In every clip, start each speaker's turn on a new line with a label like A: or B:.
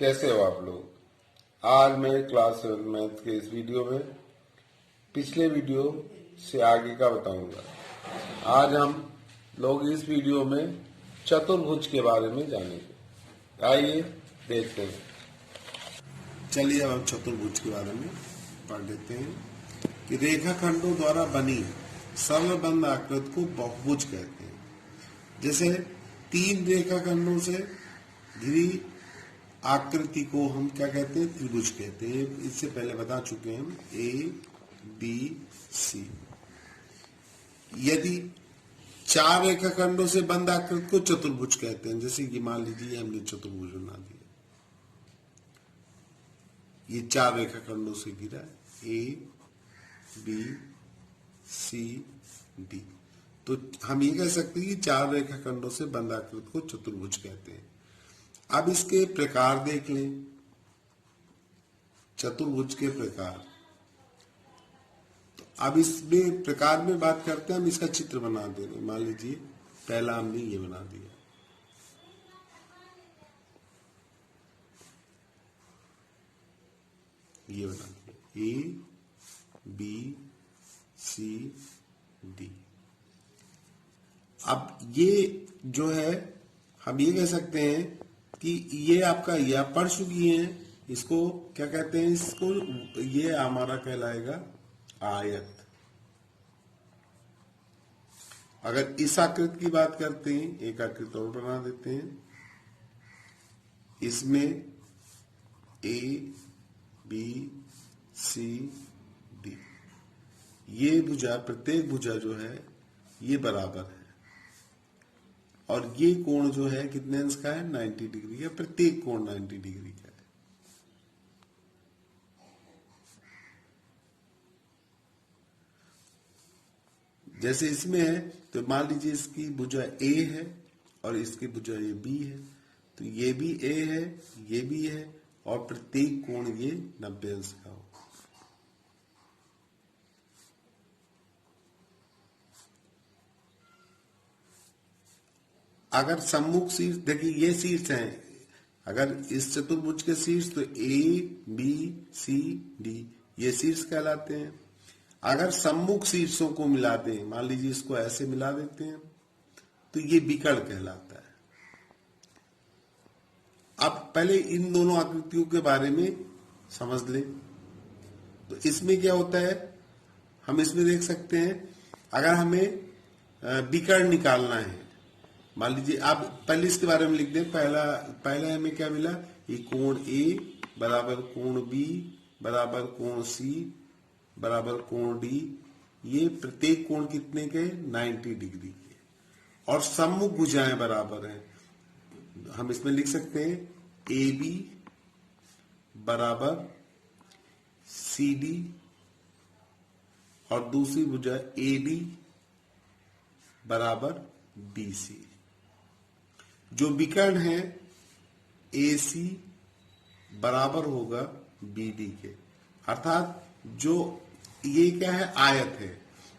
A: कैसे हो आप लोग। आज मैं क्लास 7 मैथ के इस वीडियो में पिछले वीडियो से आगे का बताऊंगा। आज हम लोग इस वीडियो में चतुर्भुज के बारे में जानेंगे। आइए देखते हैं।
B: चलिए अब हम चतुर्भुज के बारे में पढ़ लेते हैं कि रेखाखंडों द्वारा बनी सर्वबंध आकृति को बहुभुज कहते हैं। जैसे 3 रेखाखंडों से घिरी आकृति को हम क्या कहते हैं? त्रिभुज कहते हैं। इससे पहले बता चुके हैं हम ए बी सी। यदि 4 रेखाखंडों से बंद आकृति को चतुर्भुज कहते हैं। जैसे कि मान लीजिए हमने चतुर्भुज बना दिया, ये 4 रेखाखंडों से घिरा ए बी सी डी, तो हम ये कह सकते हैं कि 4 रेखाखंडों से बंद आकृति को चतुर्भुज कहते हैं। अब इसके प्रकार देख लें, चतुर्भुज के प्रकार। तो अब इसमें प्रकार में बात करते हैं, हम इसका चित्र बना दे रहे हैं। मान लीजिए पहला हमने ये बना दिया, ये बना दिया ए बी सी डी। अब ये जो है हम ये कह सकते हैं कि ये आपका यह पढ़ चुकी है, इसको क्या कहते हैं? इसको ये हमारा कहलाएगा आयत। अगर इस आकृति की बात करते हैं, एक आकृति और बना देते हैं। इसमें ए बी सी डी, ये भुजा, प्रत्येक भुजा जो है ये बराबर है, और ये कोण जो है कितने अंश का है? 90 डिग्री का। प्रत्येक कोण 90 डिग्री का है। जैसे इसमें है तो मान लीजिए इसकी भुजा ए है और इसकी भुजा ये बी है, तो ये भी ए है, ये भी है, और प्रत्येक कोण ये 90 अंश का हो। अगर सम्मुख शीर्ष, देखिए ये शीर्ष हैं, अगर इस चतुर्भुज के शीर्ष तो ए बी सी डी, ये शीर्ष कहलाते हैं। अगर सम्मुख शीर्षों को मिला दें, मान लीजिए इसको ऐसे मिला देते हैं, तो ये विकर्ण कहलाता है। अब पहले इन दोनों आकृतियों के बारे में समझ लें। तो इसमें क्या होता है, हम इसमें देख सकते हैं, अगर हमें विकर्ण निकालना है, मान लीजिए आप पहले इसके बारे में लिख दें। पहला हमें क्या मिला? ये कोण ए बराबर कोण बी बराबर कोण सी बराबर कोण डी। ये प्रत्येक कोण कितने के? 90 डिग्री के, और सम्मुख भुजाएं बराबर हैं। हम इसमें लिख सकते हैं ए बी बराबर सी डी, और दूसरी भुजा ए डी बराबर बी सी। जो विकर्ण है ए सी बराबर होगा बी डी के, अर्थात जो ये क्या है? आयत है।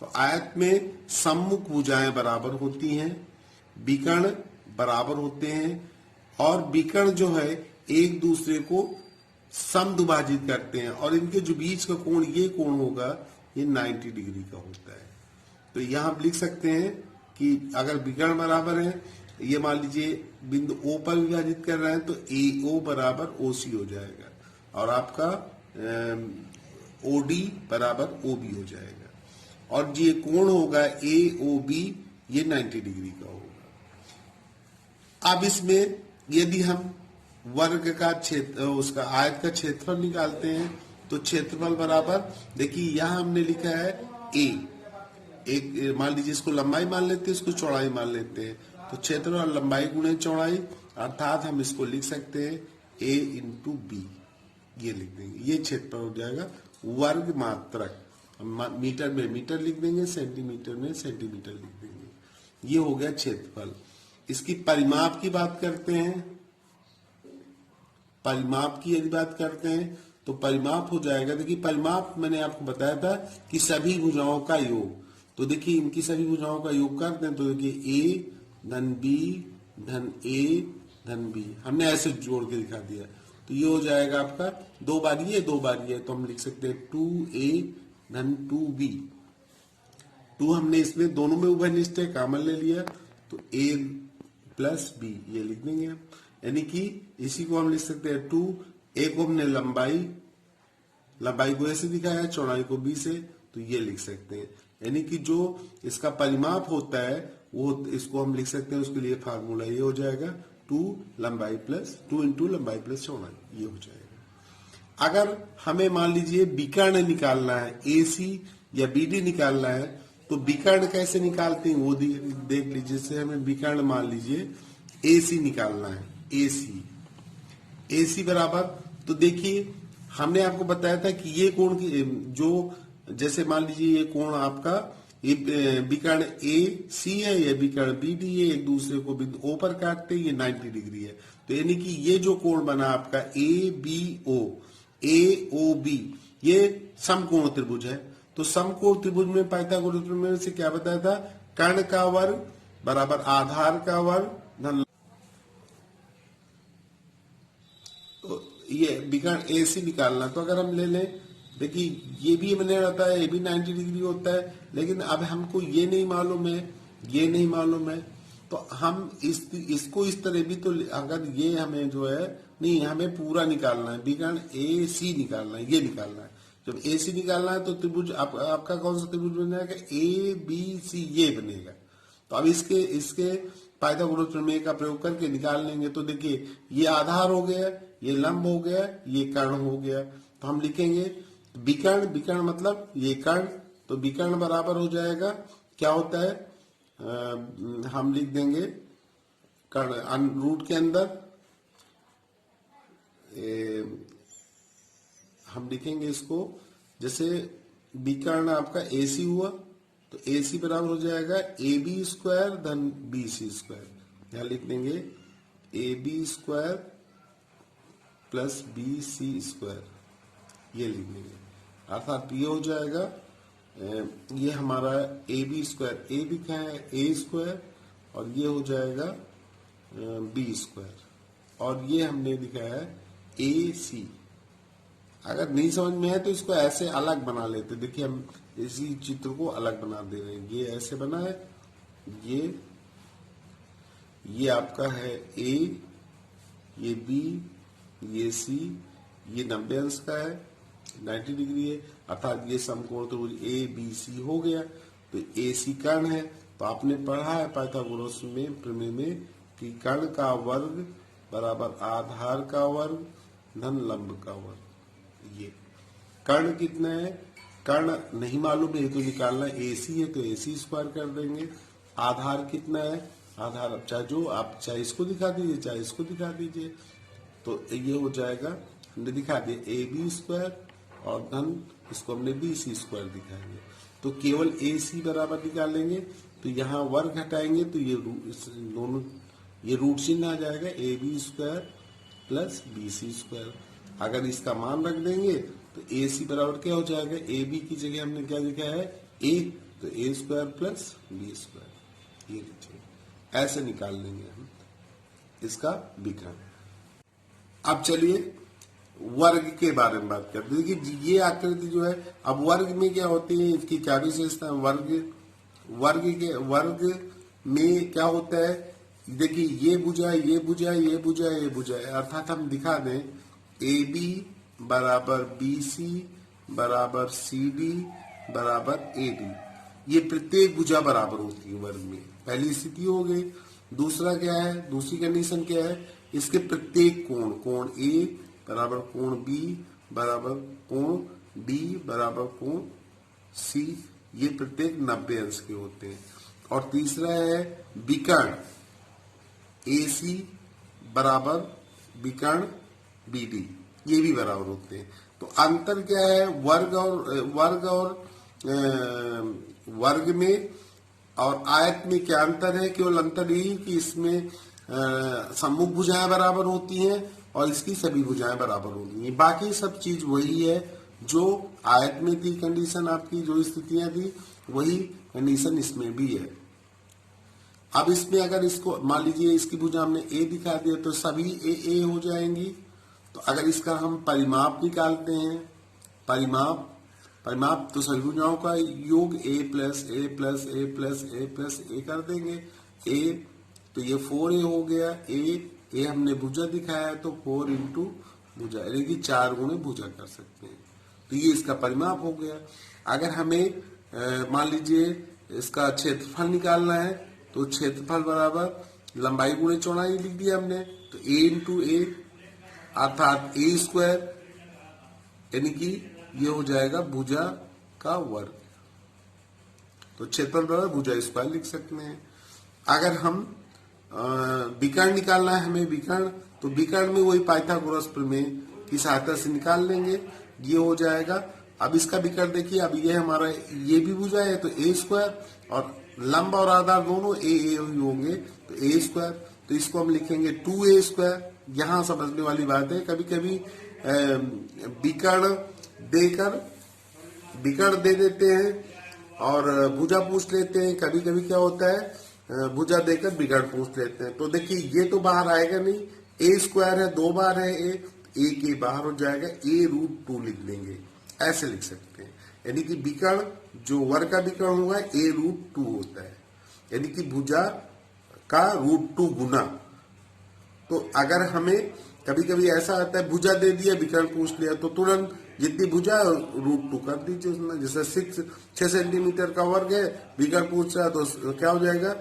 B: तो आयत में सम्मुख भुजाएं बराबर होती हैं, विकर्ण बराबर होते हैं, और विकर्ण जो है एक दूसरे को समद्विभाजित करते हैं, और इनके जो बीच का कोण, ये कोण होगा, ये 90 डिग्री का होता है। तो यहां आप लिख सकते हैं कि अगर विकर्ण बराबर है, ये मान लीजिए बिंदु O पर विभाजित कर रहे हैं, तो AO बराबर OC हो जाएगा, और आपका OD बराबर OB हो जाएगा, और ये कोण होगा AOB, ये 90 डिग्री का होगा। अब इसमें यदि हम वर्ग का क्षेत्र, उसका आयत का क्षेत्रफल निकालते हैं, तो क्षेत्रफल बराबर, देखिए यहां हमने लिखा है A, एक मान लीजिए इसको लंबाई मान लेते हैं, इसको चौड़ाई मान लेते हैं, तो क्षेत्रफल लंबाई गुणे चौड़ाई, अर्थात हम इसको लिख सकते हैं A इंटू बी, ये लिख देंगे। ये क्षेत्रफल हो जाएगा वर्ग मात्रक। मीटर में मीटर लिख देंगे, सेंटीमीटर में सेंटीमीटर लिख देंगे। ये हो गया क्षेत्रफल। इसकी परिमाप की बात करते हैं। परिमाप की यदि बात करते हैं तो परिमाप हो जाएगा, देखिए परिमाप मैंने आपको बताया था कि सभी भुजाओं का योग। तो देखिए इनकी सभी भुजाओं का योग करते हैं, तो देखिए ए धन बी धन ए धन बी, हमने ऐसे जोड़ के दिखा दिया। तो ये हो जाएगा आपका 2 बार ये 2 बार ये, तो हम लिख सकते हैं 2a धन 2b। 2 हमने इसमें दोनों में उभयनिष्ठ है, कॉमन ले लिया, तो a प्लस b ये लिख देंगे हम। यानी कि इसी को हम लिख सकते हैं 2, a को हमने लंबाई को ऐसे दिखाया, चौड़ाई को b से, तो ये लिख सकते हैं। यानी कि जो इसका परिमाप होता है वो इसको हम लिख सकते हैं, उसके लिए फार्मूला ये हो जाएगा 2 इंटू लंबाई प्लस चौड़ाई, ये हो जाएगा। अगर हमें मान लीजिए विकर्ण निकालना है, AC या BD निकालना है, तो विकर्ण कैसे निकालते हैं वो देख लीजिए। जैसे हमें विकर्ण मान लीजिए AC निकालना है, AC बराबर, तो देखिए हमने आपको बताया था कि ये कोण की जो, जैसे मान लीजिए ये कोण आपका ये विकर्ण AC है, ये विकर्ण BD है, एक दूसरे को बिंदु O पर काटते हैं, ये 90 डिग्री है। तो यानी कि ये जो कोण बना आपका AOB, ये समकोण त्रिभुज है। तो समकोण त्रिभुज में पाइथागोरस प्रमेय से क्या बताया था, कर्ण का वर्ग बराबर आधार का वर्ग धन, तो ये विकर्ण AC निकालना। तो अगर हम ले लें, देखिए ये भी मैंने रहता है, ये भी 90 डिग्री होता है, लेकिन अब हमको ये नहीं मालूम है, ये नहीं मालूम है, तो हम इसको इस तरह भी, तो अगर ये हमें जो है नहीं, हमें पूरा निकालना है, विकर्ण AC निकालना है, ये निकालना है। जब AC निकालना है तो त्रिभुज आपका कौन सा त्रिभुज बन जाएगा, ABC ये बनेगा। तो अब इसके पाइथागोरस प्रमेय का प्रयोग करके निकाल लेंगे। तो देखिए ये आधार हो गया, ये लंब हो गया, ये कर्ण हो गया। तो हम लिखेंगे विकर्ण मतलब ये कर्ण, तो विकर्ण बराबर हो जाएगा, क्या होता है, हम लिख देंगे कर्ण रूट के अंदर हम लिखेंगे इसको, जैसे विकर्ण आपका AC हुआ, तो AC बराबर हो जाएगा AB स्क्वायर धन BC स्क्वायर। यहां लिख देंगे AB square plus BC square, ये लिख देंगे। अर्थात ये हो जाएगा, ये हमारा AB स्क्वायर, A लिखा है A स्क्वायर, और ये हो जाएगा B स्क्वायर, और ये हमने लिखा है AC। अगर नहीं समझ में है तो इसको ऐसे अलग बना लेते। देखिए हम इसी चित्र को अलग बना दे रहे हैं, ये ऐसे बना है, ये आपका है A, ये B, ये C, ये 90 अंश का है, 90 डिग्री है, अर्थात ये समकोण त्रिभुज ABC हो गया। तो AC कर्ण है, तो आपने पढ़ा है पाइथागोरस में प्रमेय में कि कर्ण का वर्ग बराबर आधार का वर्ग धन लंब का वर्ग। ये कर्ण कितना है, कर्ण नहीं मालूम है तो निकालना, AC है तो AC स्क्वायर कर देंगे। आधार कितना है, आधार अब चाहे इसको दिखा दीजिए, चाहे इसको दिखा दीजिए, तो ये हो जाएगा, हमने दिखा दिया AB स्क्वायर, और धन इसको हमने BC स्क्वायर दिखाएंगे। तो केवल AC बराबर निकालेंगे, तो यहाँ वर्ग हटाएंगे तो ये दोनों ये रूट चिन्ह आ जाएगा, AB square plus BC square. अगर इसका मान रख देंगे तो AC बराबर क्या हो जाएगा, AB की जगह हमने क्या लिखा है A, तो A square plus B square, ये लिखिए, ऐसे निकाल लेंगे हम इसका विकर्ण। अब चलिए वर्ग के बारे में बात करते हैं। देखिए ये आकृति जो है, अब वर्ग में क्या होती है, इसकी क्या विशेषता है, वर्ग में क्या होता है, देखिए ये भुजा, ये भुजा, ये भुजा, ये भुजा, अर्थात हम दिखा दें AB बराबर BC बराबर CD बराबर AD, ये प्रत्येक भुजा बराबर होती है वर्ग में, पहली स्थिति हो गई। दूसरा क्या है, दूसरी कंडीशन क्या है, इसके प्रत्येक कोण A बराबर कोण B बराबर कोण D बराबर कोण C, ये प्रत्येक 90 अंश के होते हैं। और तीसरा है विकर्ण AC बराबर विकर्ण BD, ये भी बराबर होते हैं। तो अंतर क्या है, वर्ग में और आयत में क्या अंतर है, केवल अंतर यही कि इसमें सम्मुख भुजाएं बराबर होती हैं और इसकी सभी भुजाएं बराबर होती हैं। बाकी सब चीज वही है जो आयत में थी कंडीशन, आपकी जो स्थितियां थी वही कंडीशन इसमें भी है। अब इसमें अगर इसको मान लीजिए इसकी भुजा हमने A दिखा दिया तो सभी A हो जाएंगी, तो अगर इसका हम परिमाप निकालते हैं, परिमाप तो सभी भुजाओं का योग a plus A plus A plus A plus A कर देंगे। a तो ये 4a हो गया। a हमने भुजा दिखाया है तो 4 इंटू भुजा, यानी कि 4 गुणे भुजा कर सकते हैं। तो ये इसका परिमाप हो गया। अगर हमें मान लीजिए इसका क्षेत्रफल निकालना है तो क्षेत्रफल बराबर लंबाई गुणे चौड़ाई लिख दिया हमने, तो a इंटू ए अर्थात a स्क्वायर, यानी कि ये हो जाएगा भुजा का वर्ग। तो क्षेत्रफल बराबर भुजा स्क्वायर लिख सकते हैं। अगर हम विकर्ण निकालना है हमें विकर्ण, तो विकर्ण में वही पाइथागोरस प्रमेय की सहायता से निकाल लेंगे। ये हो जाएगा। अब इसका विकर्ण देखिए, अब ये हमारा ये भी भुजा है तो a स्क्वायर, और लंब और आधार दोनों a ही होंगे तो a स्क्वायर। तो इसको हम लिखेंगे 2a स्क्वायर। यहाँ समझने वाली बात है, कभी कभी विकर्ण देकर विकर्ण दे देते हैं और भुजा पूछ लेते हैं। कभी कभी क्या होता है, भुजा देकर विकर्ण पूछ लेते हैं। तो देखिए ये तो बाहर आएगा नहीं, a स्क्वायर है, 2 बार है a के बाहर हो जाएगा, a√2 लिख देंगे, ऐसे लिख सकते हैं। यानी कि विकर्ण जो वर्ग का विकर्ण हुआ है a√2 होता है, यानी कि भुजा का √2 गुना। तो अगर हमें कभी कभी ऐसा आता है भुजा दे दिया विकर्ण पूछ लिया तो तुरंत जितनी भुजा √2 कर दीजिए उसमें। जैसे 6 सेंटीमीटर का वर्ग है, विकर्ण पूछ रहा है तो क्या हो जाएगा,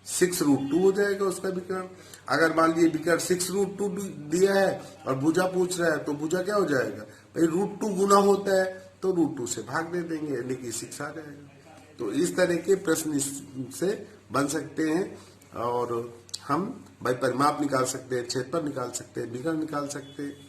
B: 6√2 हो जाएगा उसका विकर्ण। अगर मान लीजिए विकर्ण 6√2 दिया है और भुजा पूछ रहा है तो भुजा क्या हो जाएगा भाई, √2 गुना होता है तो √2 से भाग दे देंगे, यानी कि 6 आ जाएगा। तो इस तरह के प्रश्न से बन सकते हैं और हम भाई परिमाप निकाल सकते हैं, क्षेत्रफल निकाल सकते हैं, विकर्ण निकाल सकते हैं।